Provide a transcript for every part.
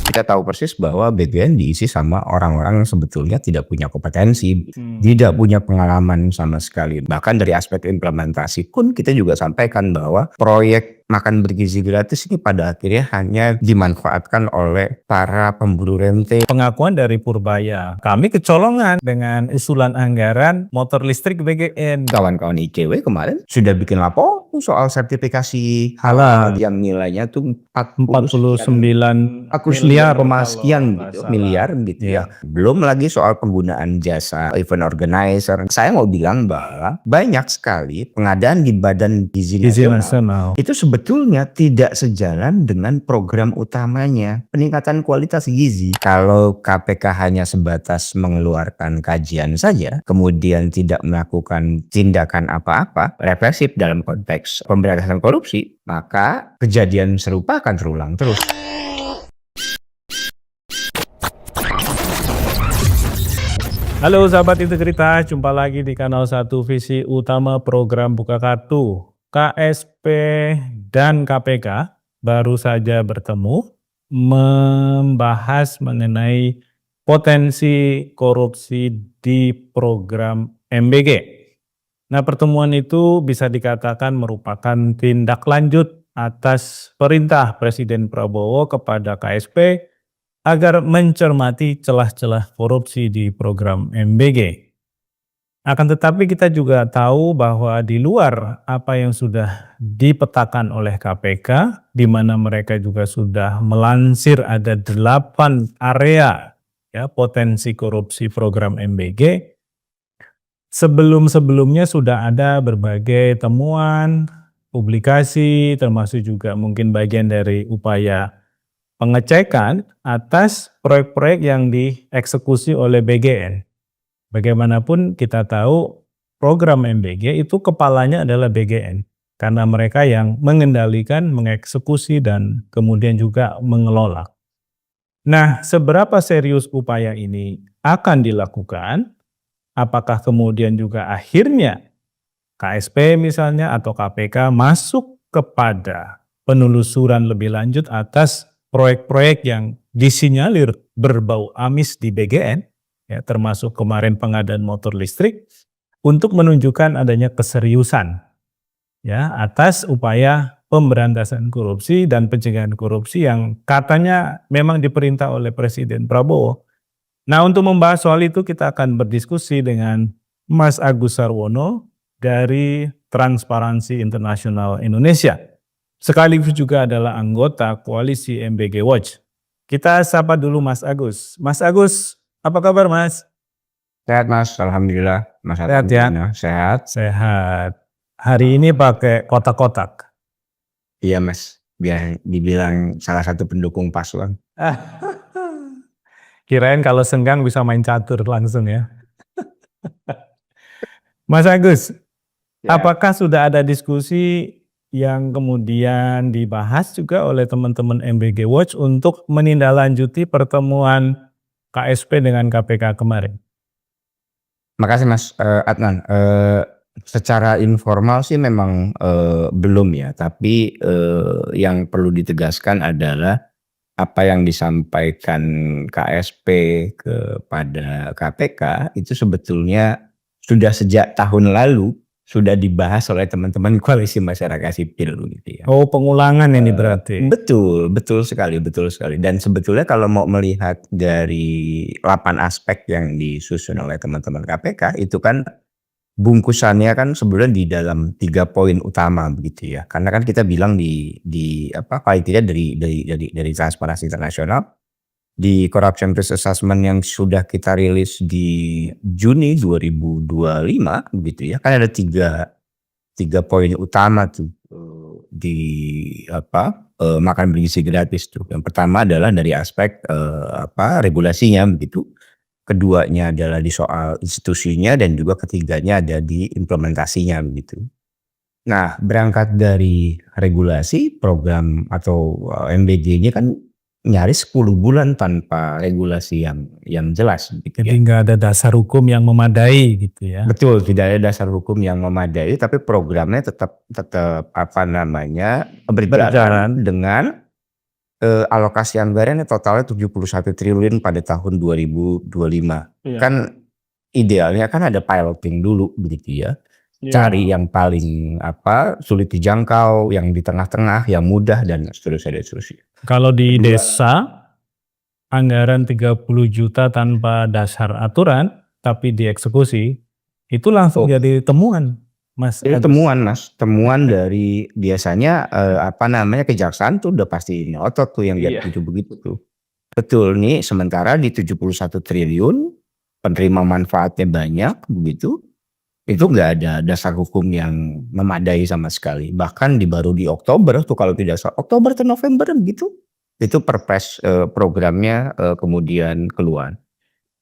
Kita tahu persis bahwa BGN diisi sama orang-orang yang sebetulnya tidak punya kompetensi, tidak punya pengalaman sama sekali. Bahkan dari aspek implementasi pun kita juga sampaikan bahwa proyek makan bergizi gratis ini pada akhirnya hanya dimanfaatkan oleh para pemburu rente. Pengakuan dari Purbaya, kami kecolongan dengan usulan anggaran motor listrik BGN. Kawan-kawan ICW kemarin sudah bikin lapor soal sertifikasi halal yang nilainya tuh 49 miliar miliar gitu Iya. ya. Belum lagi soal penggunaan jasa event organizer. Saya mau bilang bahwa banyak sekali pengadaan di Badan Gizi Nasional nasional. itu sebetulnya tidak sejalan dengan program utamanya, peningkatan kualitas gizi. Kalau KPK hanya sebatas mengeluarkan kajian saja, kemudian tidak melakukan tindakan apa-apa represif dalam konteks pemberantasan korupsi, maka kejadian serupa akan terulang terus. Halo sahabat integritas, jumpa lagi di kanal 1 Visi Utama Program Buka Kartu. KSP dan KPK baru saja bertemu membahas mengenai potensi korupsi di program MBG. Nah, pertemuan itu bisa dikatakan merupakan tindak lanjut atas perintah Presiden Prabowo kepada KSP agar mencermati celah-celah korupsi di program MBG. Akan tetapi kita juga tahu bahwa di luar apa yang sudah dipetakan oleh KPK, di mana mereka juga sudah melansir ada 8 area ya potensi korupsi program MBG. Sebelum-sebelumnya sudah ada berbagai temuan, publikasi, termasuk juga mungkin bagian dari upaya pengecekan atas proyek-proyek yang dieksekusi oleh BGN. Bagaimanapun kita tahu program MBG itu kepalanya adalah BGN. Karena mereka yang mengendalikan, mengeksekusi, dan kemudian juga mengelola. Nah, seberapa serius upaya ini akan dilakukan? Apakah kemudian juga akhirnya KSP misalnya atau KPK masuk kepada penelusuran lebih lanjut atas proyek-proyek yang disinyalir berbau amis di BGN, ya, termasuk kemarin pengadaan motor listrik, untuk menunjukkan adanya keseriusan ya atas upaya pemberantasan korupsi dan pencegahan korupsi yang katanya memang diperintah oleh Presiden Prabowo. Nah, untuk membahas soal itu kita akan berdiskusi dengan Mas Agus Sarwono dari Transparansi Internasional Indonesia, sekaligus juga adalah anggota koalisi MBG Watch. Kita sapa dulu Mas Agus. Mas Agus, apa kabar Mas? Sehat Mas, alhamdulillah. Mas Sehat ya? Sehat. Sehat. Hari ini pakai kotak-kotak. Iya Mas, biar dibilang salah satu pendukung paslon. Kirain kalau senggang bisa main catur langsung ya. Mas Agus, Ya. apakah sudah ada diskusi yang kemudian dibahas juga oleh teman-teman MBG Watch untuk menindaklanjuti pertemuan KSP dengan KPK kemarin? Makasih Mas Adnan. Secara informal sih memang belum ya, tapi yang perlu ditegaskan adalah apa yang disampaikan KSP kepada KPK itu sebetulnya sudah sejak tahun lalu sudah dibahas oleh teman-teman koalisi masyarakat sipil gitu ya. Oh, pengulangan ini berarti. Betul sekali. Dan sebetulnya kalau mau melihat dari 8 aspek yang disusun oleh teman-teman KPK itu kan bungkusannya kan sebenarnya di dalam 3 poin utama begitu ya. Karena kan kita bilang di paling tidak dari Transparansi Internasional di Corruption Risk Assessment yang sudah kita rilis di Juni 2025 gitu ya. Kan ada 3 poin utama tuh di makan bergizi gratis tuh. Yang pertama adalah dari aspek regulasinya begitu. Keduanya adalah di soal institusinya dan juga ketiganya ada di implementasinya begitu. Nah, berangkat dari regulasi program atau MBG ini kan nyaris 10 bulan tanpa regulasi yang jelas gitu Jadi ya. nggak ada dasar hukum yang memadai gitu ya. Betul, tidak ada dasar hukum yang memadai, tapi programnya tetap berjalan dengan alokasi anggarannya totalnya 71 triliun pada tahun 2025. Iya. Kan idealnya kan ada piloting dulu begitu ya. Cari Iya. yang paling sulit dijangkau, yang di tengah-tengah, yang mudah dan seterusnya dan seterusnya. Kalau di Kedua. desa, anggaran 30 juta tanpa dasar aturan, tapi dieksekusi, itu langsung jadi temuan, Mas Itu Agus. temuan Mas, temuan dari biasanya kejaksaan tuh udah pasti ngotot tuh yang Iya. lihat begitu tuh. Betul nih, sementara di 71 triliun penerima manfaatnya banyak begitu, itu nggak ada dasar hukum yang memadai sama sekali. Bahkan baru di Oktober tuh kalau tidak salah, Oktober atau November gitu, itu perpres programnya kemudian keluar.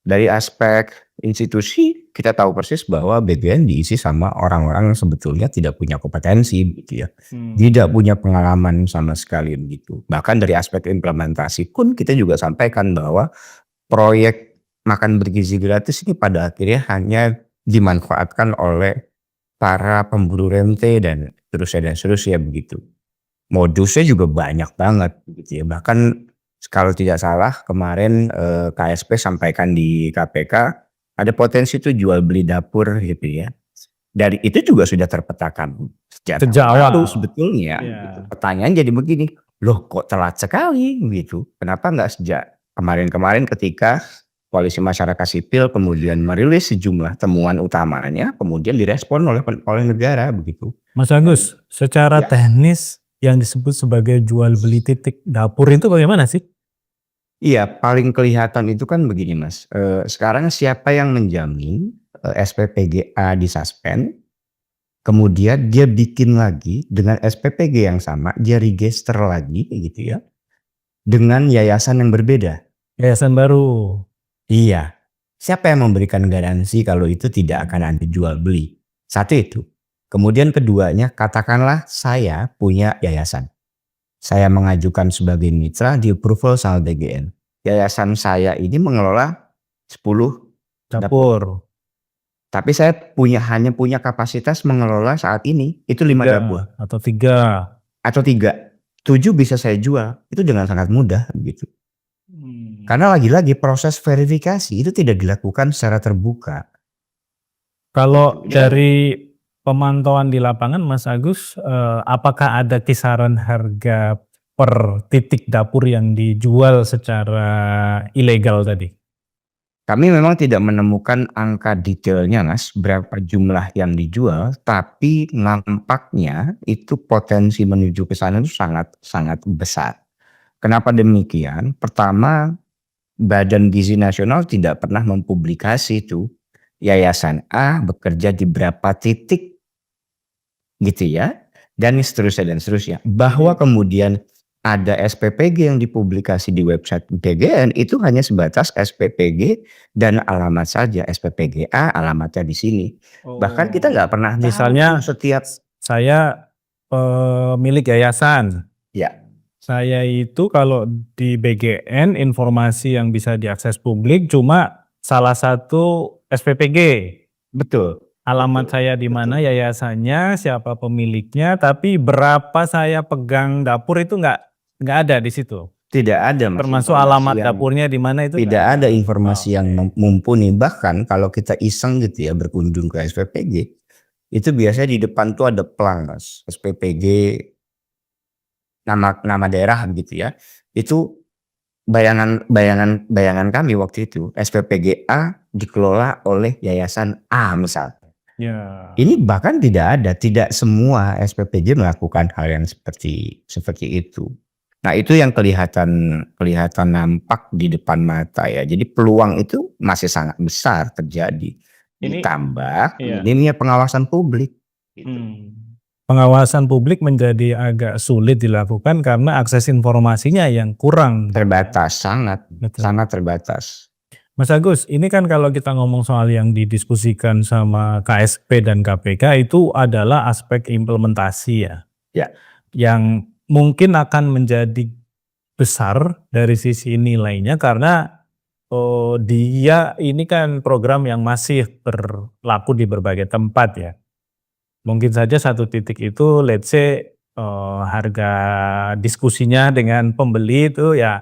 Dari aspek institusi kita tahu persis bahwa BGN diisi sama orang-orang yang sebetulnya tidak punya kompetensi gitu ya. Tidak punya pengalaman sama sekali begitu. Bahkan dari aspek implementasi pun kita juga sampaikan bahwa proyek makan bergizi gratis ini pada akhirnya hanya dimanfaatkan oleh para pemburu rente dan seterusnya begitu. Modusnya juga banyak banget gitu ya. Bahkan kalau tidak salah kemarin KSP sampaikan di KPK ada potensi tuh jual beli dapur gitu ya. Dari itu juga sudah terpetakan sejak awal sebetulnya. Iya. Gitu. Pertanyaan jadi begini, loh kok telat sekali gitu? Kenapa nggak sejak kemarin-kemarin ketika Koalisi Masyarakat Sipil kemudian merilis sejumlah temuan utamanya, kemudian direspon oleh negara begitu. Mas Agus, secara Ya. teknis yang disebut sebagai jual beli titik dapur itu bagaimana sih? Iya, paling kelihatan itu kan begini Mas, sekarang siapa yang menjamin SPPGA disuspend, kemudian dia bikin lagi dengan SPPG yang sama, dia register lagi gitu ya, dengan yayasan yang berbeda. Yayasan baru. Iya, siapa yang memberikan garansi kalau itu tidak akan ada jual beli? Satu itu. Kemudian keduanya, katakanlah saya punya yayasan. Saya mengajukan sebagai mitra di approval sama BGN. Yayasan saya ini mengelola 10 Dapur. Tapi saya hanya punya kapasitas mengelola saat ini itu 5 dapur. Atau 3. Atau 3. 7 bisa saya jual. Itu dengan sangat mudah gitu. Karena lagi-lagi proses verifikasi itu tidak dilakukan secara terbuka. Kalau dari pemantauan di lapangan Mas Agus, apakah ada kisaran harga per titik dapur yang dijual secara ilegal tadi? Kami memang tidak menemukan angka detailnya Mas, berapa jumlah yang dijual, tapi nampaknya itu potensi menuju ke sana itu sangat besar. Kenapa demikian? Pertama, Badan Gizi Nasional tidak pernah mempublikasi itu Yayasan A bekerja di berapa titik gitu ya, dan seterusnya. Bahwa kemudian ada SPPG yang dipublikasi di website BGN itu hanya sebatas SPPG dan alamat saja, SPPGA alamatnya di sini. Bahkan kita nggak pernah tahu Misalnya setiap saya pemilik yayasan. ya. Saya itu kalau di BGN informasi yang bisa diakses publik cuma salah satu SPPG. Betul. Alamat saya di mana, yayasannya, siapa pemiliknya, tapi berapa saya pegang dapur itu nggak ada di situ. Tidak ada Mas. Termasuk alamat dapurnya di mana itu tidak ada informasi yang mumpuni. Bahkan kalau kita iseng gitu ya berkunjung ke SPPG, itu biasanya di depan tuh ada pelang Mas, SPPG nama daerah gitu ya. Itu bayangan kami waktu itu SPPGA dikelola oleh Yayasan A misalnya. Ya. Ini bahkan tidak semua SPPG melakukan hal yang seperti itu. Nah itu yang kelihatan nampak di depan mata ya. Jadi peluang itu masih sangat besar terjadi. Ditambah minimnya pengawasan publik. Pengawasan publik menjadi agak sulit dilakukan karena akses informasinya yang kurang. Terbatas, sangat terbatas. Mas Agus, ini kan kalau kita ngomong soal yang didiskusikan sama KSP dan KPK itu adalah aspek implementasi ya. Ya. Yang mungkin akan menjadi besar dari sisi nilainya karena dia ini kan program yang masih berlaku di berbagai tempat ya. Mungkin saja satu titik itu let's say harga diskusinya dengan pembeli itu ya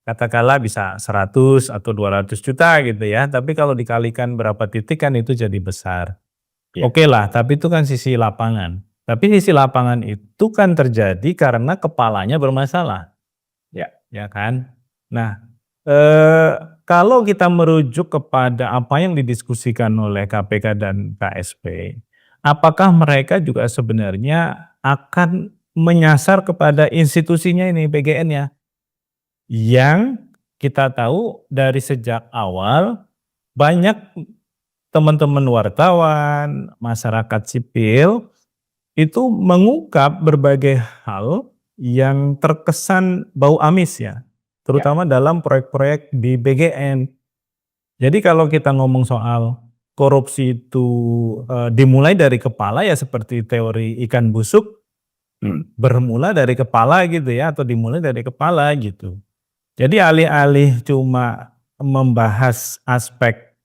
katakanlah bisa 100 atau 200 juta gitu ya, tapi kalau dikalikan berapa titik kan itu jadi besar. Ya. Oke lah, tapi itu kan sisi lapangan. Tapi sisi lapangan itu kan terjadi karena kepalanya bermasalah. Ya kan? Nah, kalau kita merujuk kepada apa yang didiskusikan oleh KPK dan KSP, apakah mereka juga sebenarnya akan menyasar kepada institusinya ini, PGN-nya? Yang kita tahu dari sejak awal banyak teman-teman wartawan, masyarakat sipil itu mengungkap berbagai hal yang terkesan bau amis ya, terutama dalam proyek-proyek di BGN. Jadi kalau kita ngomong soal korupsi itu dimulai dari kepala ya seperti teori ikan busuk, bermula dari kepala gitu ya, atau dimulai dari kepala gitu. Jadi alih-alih cuma membahas aspek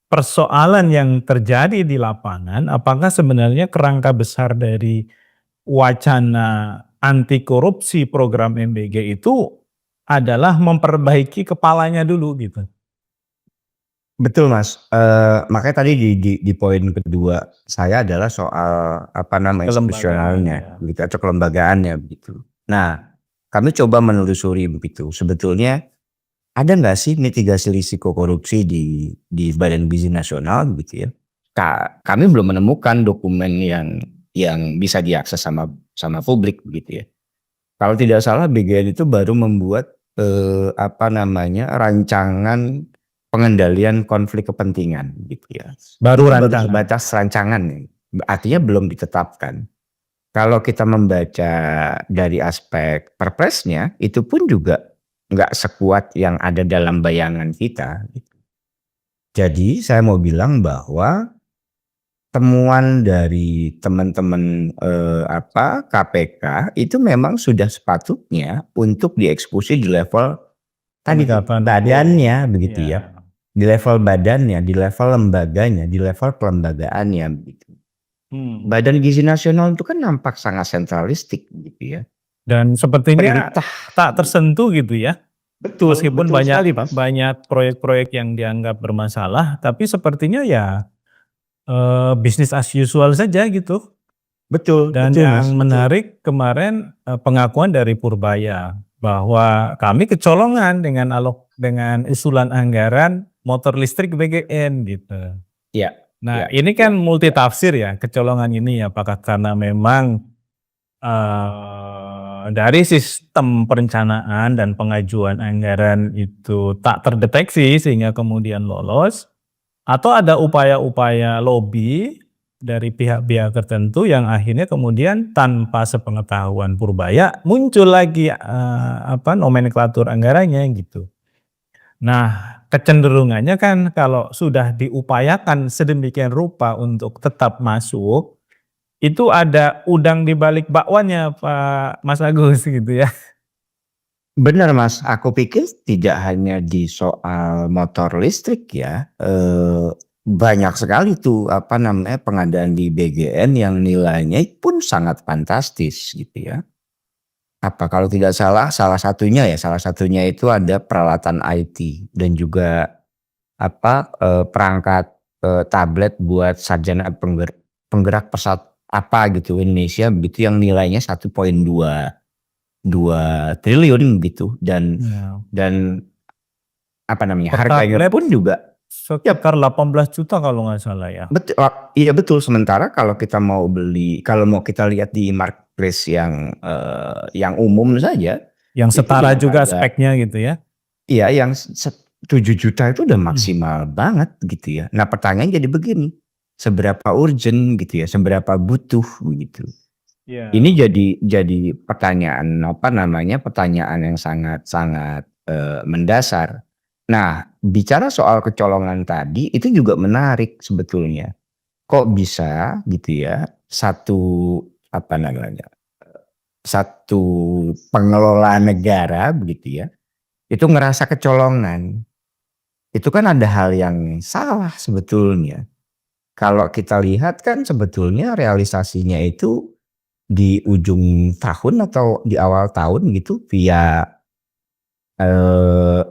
persoalan yang terjadi di lapangan, apakah sebenarnya kerangka besar dari wacana anti korupsi program MBG itu adalah memperbaiki kepalanya dulu gitu. Betul Mas, makanya tadi di poin kedua saya adalah soal institusionalnya gitu atau kelembagaannya begitu. Nah, kami coba menelusuri begitu, sebetulnya ada nggak sih mitigasi risiko korupsi di Badan Gizi Nasional gitu ya? Kami belum menemukan dokumen yang bisa diakses sama publik begitu ya. Kalau tidak salah BGN itu baru membuat rancangan pengendalian konflik kepentingan gitu ya. Baru Batas rancangan, artinya belum ditetapkan. Kalau kita membaca dari aspek perpresnya, itu pun juga nggak sekuat yang ada dalam bayangan kita. Jadi saya mau bilang bahwa temuan dari teman-teman KPK itu memang sudah sepatutnya untuk dieksekusi di level tadi badannya begitu ya. Di level badannya, di level lembaganya, di level pelembagaannya begitu. Badan Gizi Nasional itu kan nampak sangat sentralistik gitu ya. Dan sepertinya tak tersentuh gitu ya. Betul, meskipun banyak proyek-proyek yang dianggap bermasalah, tapi sepertinya ya bisnis as usual saja gitu. Betul. Dan betul, yang Mas, menarik kemarin pengakuan dari Purbaya bahwa kami kecolongan dengan usulan anggaran motor listrik BGN gitu. Iya. Nah ini kan multi tafsir ya kecolongan ini, apakah karena memang dari sistem perencanaan dan pengajuan anggaran itu tak terdeteksi sehingga kemudian lolos, atau ada upaya-upaya lobby dari pihak-pihak tertentu yang akhirnya kemudian tanpa sepengetahuan Purbaya muncul lagi nomenklatur anggarannya gitu. Nah kecenderungannya kan kalau sudah diupayakan sedemikian rupa untuk tetap masuk, itu ada udang di balik bakwannya Pak Mas Agus gitu ya. Benar Mas, aku pikir tidak hanya di soal motor listrik ya, banyak sekali tuh pengadaan di BGN yang nilainya pun sangat fantastis gitu ya. Kalau tidak salah satunya itu ada peralatan IT dan juga perangkat tablet buat sarjana penggerak pesawat gitu Indonesia begitu yang nilainya 1,2 triliun gitu dan harganya pun juga sekitar 18 juta kalau nggak salah ya. Betul, iya betul. Sementara kalau mau kita lihat di marketplace yang umum saja, yang setara juga speknya gitu ya. Iya, yang 7 juta itu udah maksimal banget gitu ya. Nah pertanyaannya jadi begini, seberapa urgent gitu ya, seberapa butuh gitu. Ini jadi pertanyaan pertanyaan yang sangat mendasar. Nah, bicara soal kecolongan tadi itu juga menarik sebetulnya. Kok bisa gitu ya satu pengelola negara begitu ya, itu ngerasa kecolongan. Itu kan ada hal yang salah sebetulnya. Kalau kita lihat kan sebetulnya realisasinya itu di ujung tahun atau di awal tahun gitu via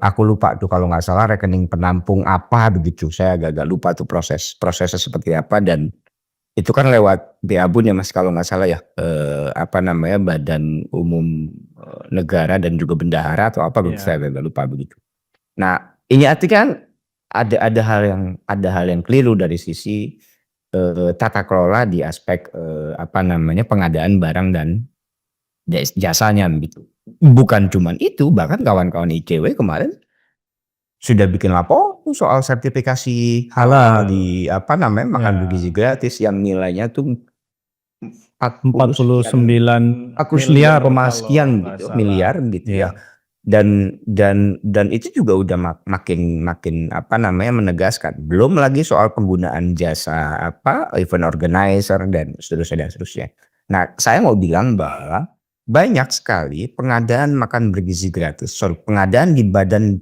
aku lupa tuh kalau nggak salah rekening penampung apa begitu, saya agak-agak lupa tuh prosesnya seperti apa, dan itu kan lewat BABUN ya Mas kalau nggak salah ya, apa namanya, Badan Umum, Negara dan juga Bendahara atau apa begitu, saya agak lupa begitu. Nah, ini artinya kan ada hal yang keliru dari sisi, tata kelola di aspek, apa namanya, pengadaan barang dan jasanya begitu. Bukan cuman itu, bahkan kawan-kawan ICW kemarin sudah bikin lapor tuh soal sertifikasi halal di apa namanya, makan Ya. bergizi gratis yang nilainya tuh 49 miliar kalau sekian nggak gitu, salah. miliar gitu ya. Iya. Dan itu juga udah makin apa namanya, menegaskan. Belum lagi soal penggunaan jasa apa, event organizer dan seterusnya. Nah, saya mau bilang bahwa banyak sekali pengadaan makan bergizi gratis, pengadaan di Badan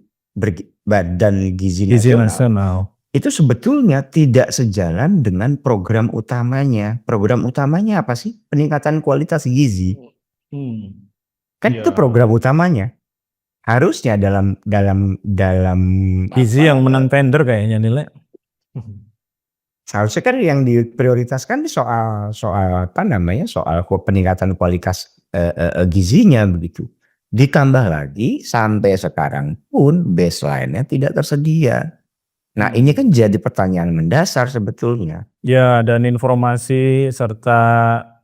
Gizi Gizi Nasional nasional. itu sebetulnya tidak sejalan dengan program utamanya. Program utamanya apa sih? Peningkatan kualitas gizi. Kan itu Iya. program utamanya. Harusnya dalam Gizi yang menang tender kayaknya nilai. seharusnya kan yang diprioritaskan soal apa namanya, soal peningkatan kualitas gizinya begitu. Ditambah lagi sampai sekarang pun baseline-nya tidak tersedia. Nah, ini kan jadi pertanyaan mendasar sebetulnya. Ya, dan informasi serta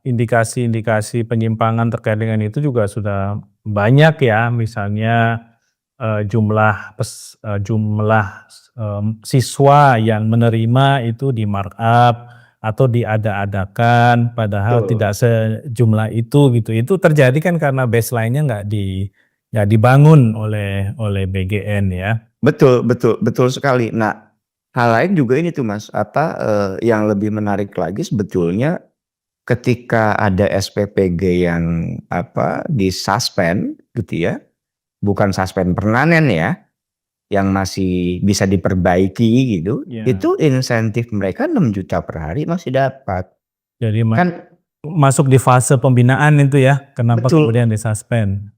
indikasi-indikasi penyimpangan terkait dengan itu juga sudah banyak ya, misalnya jumlah siswa yang menerima itu di markup atau diada-adakan, padahal Betul. tidak sejumlah itu gitu. Itu terjadi kan karena baseline-nya nggak dibangun oleh BGN ya. Betul sekali. Nah, hal lain juga ini tuh Mas, apa, yang lebih menarik lagi sebetulnya ketika ada SPPG yang apa, disuspend gitu ya, bukan suspend permanen ya, yang masih bisa diperbaiki gitu, Ya. itu insentif mereka 6 juta per hari masih dapat. Jadi Kan masuk di fase pembinaan itu ya, kenapa betul. kemudian disuspend?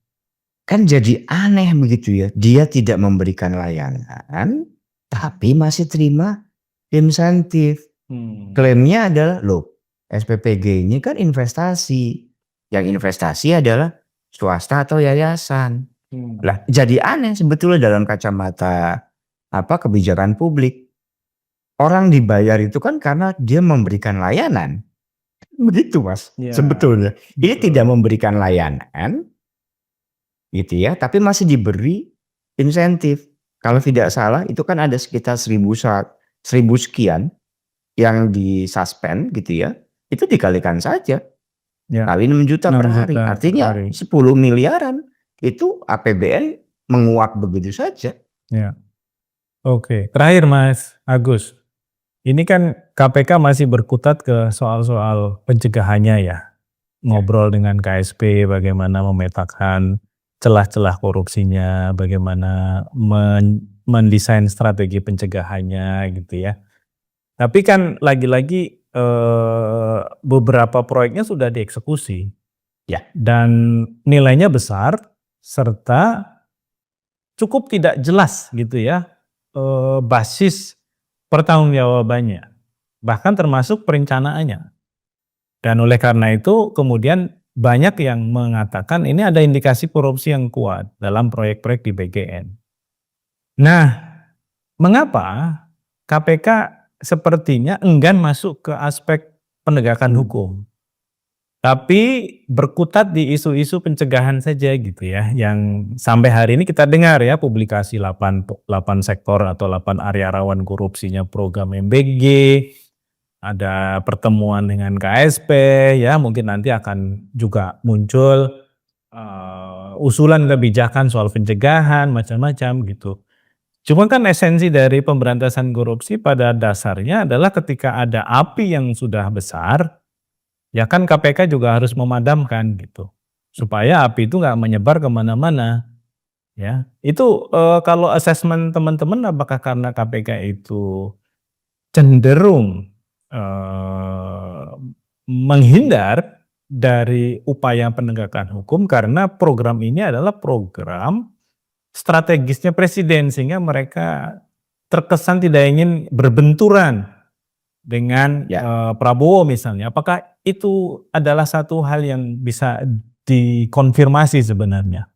Kan jadi aneh begitu ya, dia tidak memberikan layanan, tapi masih terima insentif. Klaimnya adalah, loh SPPG ini kan investasi, yang investasi adalah swasta atau yayasan. Lah jadi aneh sebetulnya dalam kacamata apa, kebijakan publik. Orang dibayar itu kan karena dia memberikan layanan. Begitu Mas, Ya, sebetulnya. Ini betul. tidak memberikan layanan gitu ya, tapi masih diberi insentif. Kalau tidak salah itu kan ada sekitar 1000 sekian yang disuspend gitu ya, itu dikalikan saja Ya, kali 6 juta 6 per hari. juta per Artinya hari. 10 miliaran itu APBN menguap begitu saja. Ya. Oke, terakhir Mas Agus. Ini kan KPK masih berkutat ke soal-soal pencegahannya ya. Ngobrol dengan KSP bagaimana memetakan celah-celah korupsinya, bagaimana mendesain strategi pencegahannya gitu ya. Tapi kan lagi-lagi beberapa proyeknya sudah dieksekusi. Ya. Dan nilainya besar serta cukup tidak jelas gitu ya, basis pertanggungjawabannya, bahkan termasuk perencanaannya. Dan oleh karena itu kemudian banyak yang mengatakan ini ada indikasi korupsi yang kuat dalam proyek-proyek di BGN. Nah, mengapa KPK sepertinya enggan masuk ke aspek penegakan hukum, tapi berkutat di isu-isu pencegahan saja gitu ya, yang sampai hari ini kita dengar ya publikasi 8 sektor atau 8 area rawan korupsinya program MBG, ada pertemuan dengan KSP ya, mungkin nanti akan juga muncul usulan kebijakan soal pencegahan macam-macam gitu. Cuma kan esensi dari pemberantasan korupsi pada dasarnya adalah ketika ada api yang sudah besar, ya kan KPK juga harus memadamkan gitu, supaya api itu nggak menyebar kemana-mana. Ya, itu kalau asesmen teman-teman apakah karena KPK itu cenderung menghindar dari upaya penegakan hukum karena program ini adalah program strategisnya presiden sehingga mereka terkesan tidak ingin berbenturan dengan Ya. Prabowo misalnya. Apakah itu adalah satu hal yang bisa dikonfirmasi sebenarnya?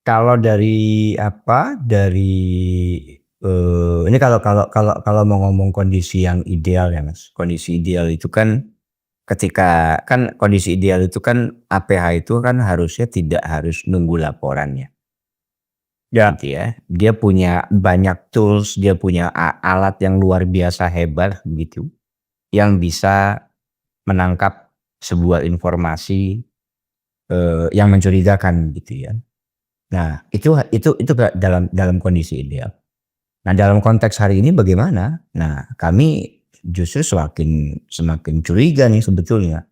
Kalau dari ini kalau mau ngomong kondisi yang ideal ya Mas, kondisi ideal itu kan ketika kan kondisi ideal itu kan APH itu kan harusnya tidak harus nunggu laporannya, Ya. gitu ya. Dia punya banyak tools, dia punya alat yang luar biasa hebat gitu, yang bisa menangkap sebuah informasi yang mencurigakan gitu ya. Nah, itu dalam kondisi ideal. Nah, dalam konteks hari ini bagaimana? Nah, kami justru semakin curiga nih sebetulnya.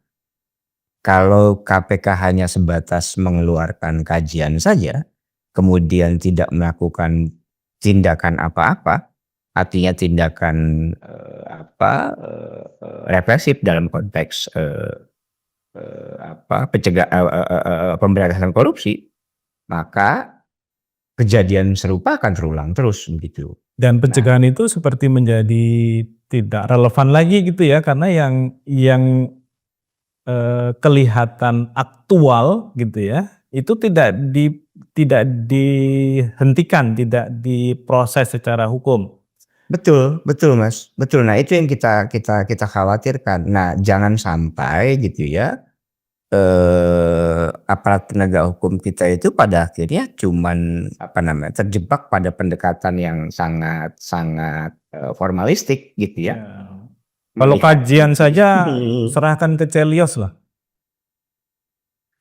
Kalau KPK hanya sebatas mengeluarkan kajian saja, kemudian tidak melakukan tindakan apa-apa, artinya tindakan represif dalam konteks pemberantasan korupsi, maka kejadian serupa akan terulang terus begitu. Dan pencegahan itu seperti menjadi tidak relevan lagi gitu ya karena yang kelihatan aktual gitu ya itu tidak dihentikan, tidak diproses secara hukum. Betul Mas, betul. Nah, itu yang kita khawatirkan. Nah, jangan sampai gitu ya aparat penegak hukum kita itu pada akhirnya cuman terjebak pada pendekatan yang sangat formalistik gitu ya. Kalau Melihat kajian saja ini, serahkan ke Celios lah.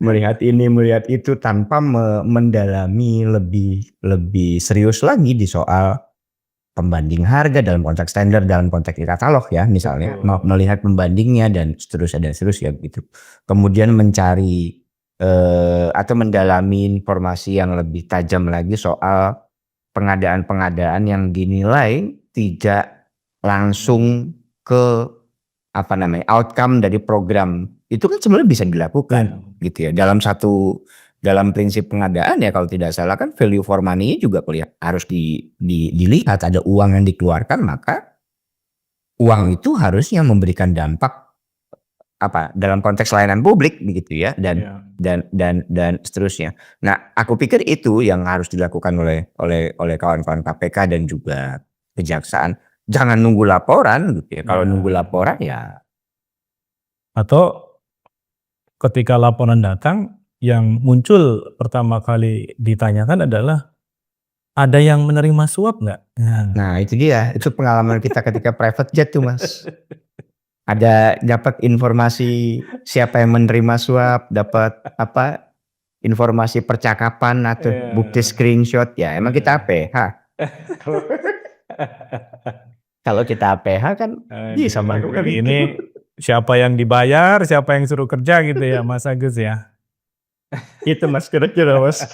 melihat ini, melihat itu tanpa mendalami lebih serius lagi di soal pembanding harga dalam konteks tender, dalam konteks e-katalog ya misalnya, melihat pembandingnya dan seterusnya gitu. Kemudian mencari atau mendalami informasi yang lebih tajam lagi soal pengadaan-pengadaan yang dinilai tidak langsung ke outcome dari program. Itu kan sebenarnya bisa dilakukan gitu ya. Dalam prinsip pengadaan ya kalau tidak salah kan value for money juga harus dilihat, ada uang yang dikeluarkan maka uang itu harusnya memberikan dampak dalam konteks layanan publik begitu ya dan seterusnya. Nah, aku pikir itu yang harus dilakukan oleh kawan-kawan KPK dan juga kejaksaan. Jangan nunggu laporan gitu ya. Kalau nunggu laporan ya atau ketika laporan datang yang muncul pertama kali ditanyakan adalah ada yang menerima suap nggak? Nah, itu dia. Itu pengalaman kita ketika private jet tuh Mas. Ada dapat informasi siapa yang menerima suap, dapat informasi percakapan atau bukti screenshot ya. Emang kita APH. Kalau kita APH kan bisa melakukan ini siapa yang dibayar, siapa yang suruh kerja gitu ya Mas Agus ya. Itu Mas kira-kira Mas.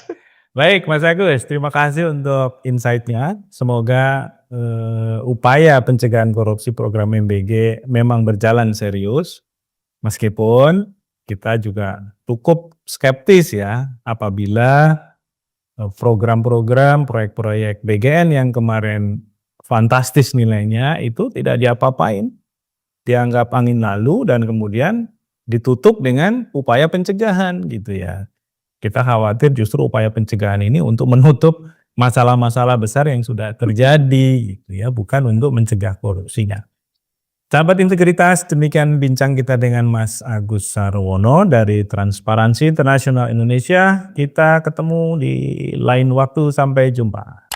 Baik Mas Agus, terima kasih untuk insight-nya. Semoga upaya pencegahan korupsi program MBG memang berjalan serius. Meskipun kita juga cukup skeptis ya apabila program-program, proyek-proyek BGN yang kemarin fantastis nilainya itu tidak diapa-apain. Dianggap angin lalu dan kemudian ditutup dengan upaya pencegahan gitu ya. Kita khawatir justru upaya pencegahan ini untuk menutup masalah-masalah besar yang sudah terjadi gitu ya, bukan untuk mencegah korupsinya. Sahabat Integritas, demikian bincang kita dengan Mas Agus Sarwono dari Transparansi Internasional Indonesia. Kita ketemu di lain waktu, sampai jumpa.